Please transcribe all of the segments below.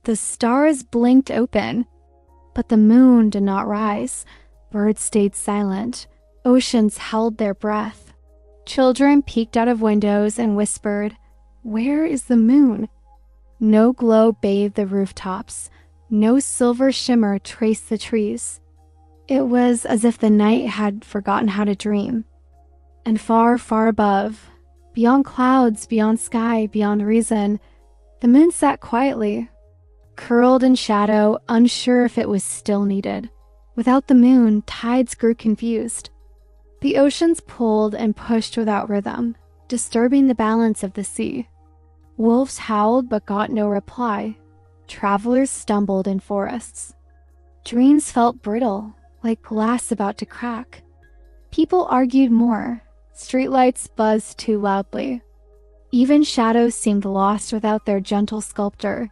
The stars blinked open, but the moon did not rise. Birds stayed silent. Oceans held their breath. Children peeked out of windows and whispered, "Where is the moon?" No glow bathed the rooftops. No silver shimmer traced the trees. It was as if the night had forgotten how to dream. And far, far above, beyond clouds, beyond sky, beyond reason, the moon sat quietly, curled in shadow, unsure if it was still needed. Without the moon, tides grew confused. The oceans pulled and pushed without rhythm, disturbing the balance of the sea. Wolves howled but got no reply. Travelers stumbled in forests. Dreams felt brittle, like glass about to crack. People argued more. Streetlights buzzed too loudly. Even shadows seemed lost without their gentle sculptor.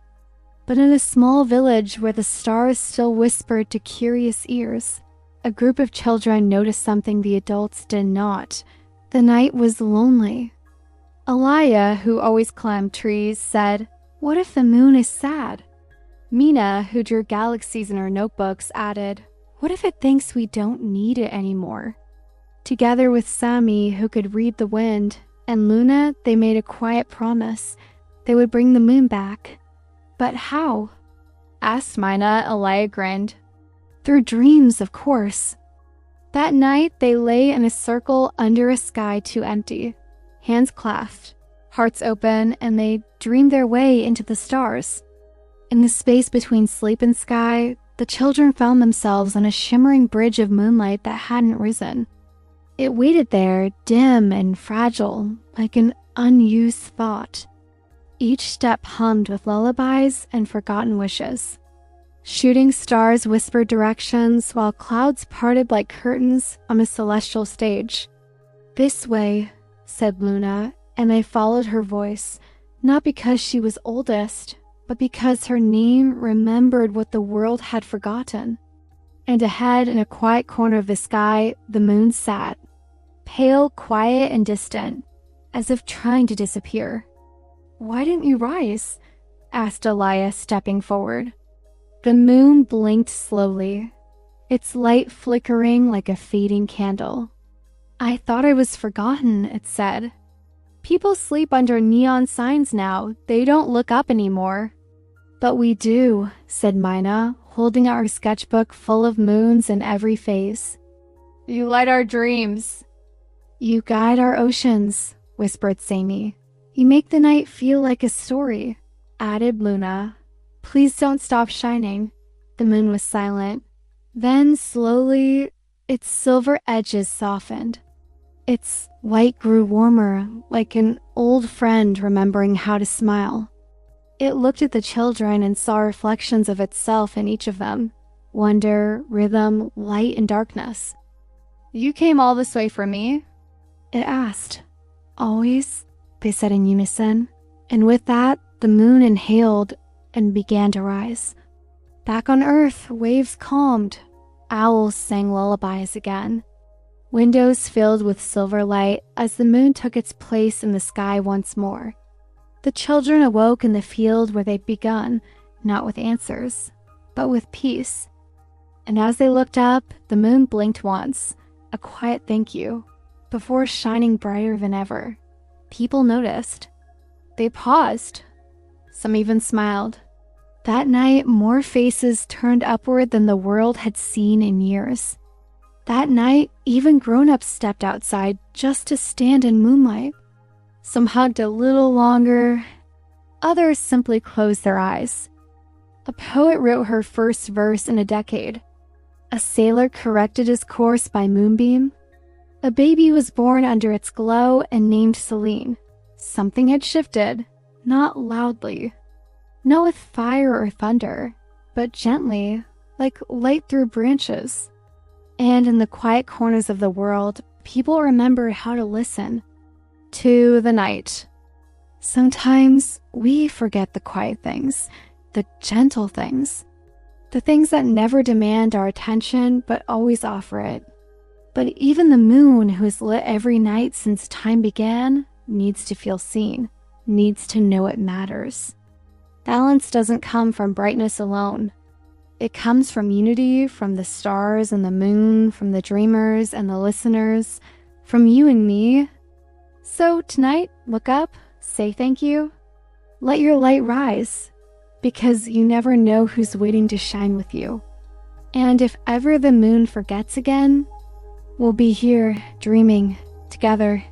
But in a small village where the stars still whispered to curious ears, a group of children noticed something the adults did not. The night was lonely. Alaya, who always climbed trees, said, "What if the moon is sad?" Mina, who drew galaxies in her notebooks, added, "What if it thinks we don't need it anymore?" Together with Sami, who could read the wind, and Luna, they made a quiet promise. They would bring the moon back. But how? Asked Mina. Alaya grinned. Through dreams, of course. That night, they lay in a circle under a sky too empty, hands clasped, hearts open, and they dreamed their way into the stars. In the space between sleep and sky, the children found themselves on a shimmering bridge of moonlight that hadn't risen. It waited there, dim and fragile, like an unused thought. Each step hummed with lullabies and forgotten wishes. Shooting stars whispered directions, while clouds parted like curtains on a celestial stage. "This way," said Luna, and they followed her voice, not because she was oldest, but because her name remembered what the world had forgotten. And ahead, in a quiet corner of the sky, the moon sat, pale, quiet, and distant, as if trying to disappear. "Why didn't you rise?" asked Alaya, stepping forward. The moon blinked slowly, its light flickering like a fading candle. "I thought I was forgotten," it said. "People sleep under neon signs now. They don't look up anymore." "But we do," said Mina, holding out her sketchbook full of moons in every phase. "You light our dreams." "You guide our oceans," whispered Sami. "You make the night feel like a story," added Luna. "Please don't stop shining." The moon was silent. Then, slowly, its silver edges softened. Its light grew warmer, like an old friend remembering how to smile. It looked at the children and saw reflections of itself in each of them. Wonder, rhythm, light, and darkness. "You came all this way for me?" it asked. "Always," they said in unison. And with that, the moon inhaled and began to rise. Back on Earth, waves calmed. Owls sang lullabies again. Windows filled with silver light as the moon took its place in the sky once more. The children awoke in the field where they'd begun, not with answers, but with peace. And as they looked up, the moon blinked once, a quiet thank you, before shining brighter than ever. People noticed. They paused. Some even smiled. That night, more faces turned upward than the world had seen in years. That night, even grown-ups stepped outside just to stand in moonlight. Some hugged a little longer. Others simply closed their eyes. A poet wrote her first verse in a decade. A sailor corrected his course by moonbeam. A baby was born under its glow and named Celine. Something had shifted, not loudly, not with fire or thunder, but gently, like light through branches. And in the quiet corners of the world, people remembered how to listen to the night. Sometimes we forget the quiet things, the gentle things, the things that never demand our attention but always offer it. But even the moon, who has lit every night since time began, needs to feel seen, needs to know it matters. Balance doesn't come from brightness alone. It comes from unity, from the stars and the moon, from the dreamers and the listeners, from you and me. So tonight, look up, say thank you, let your light rise, because you never know who's waiting to shine with you. And if ever the moon forgets again, we'll be here dreaming together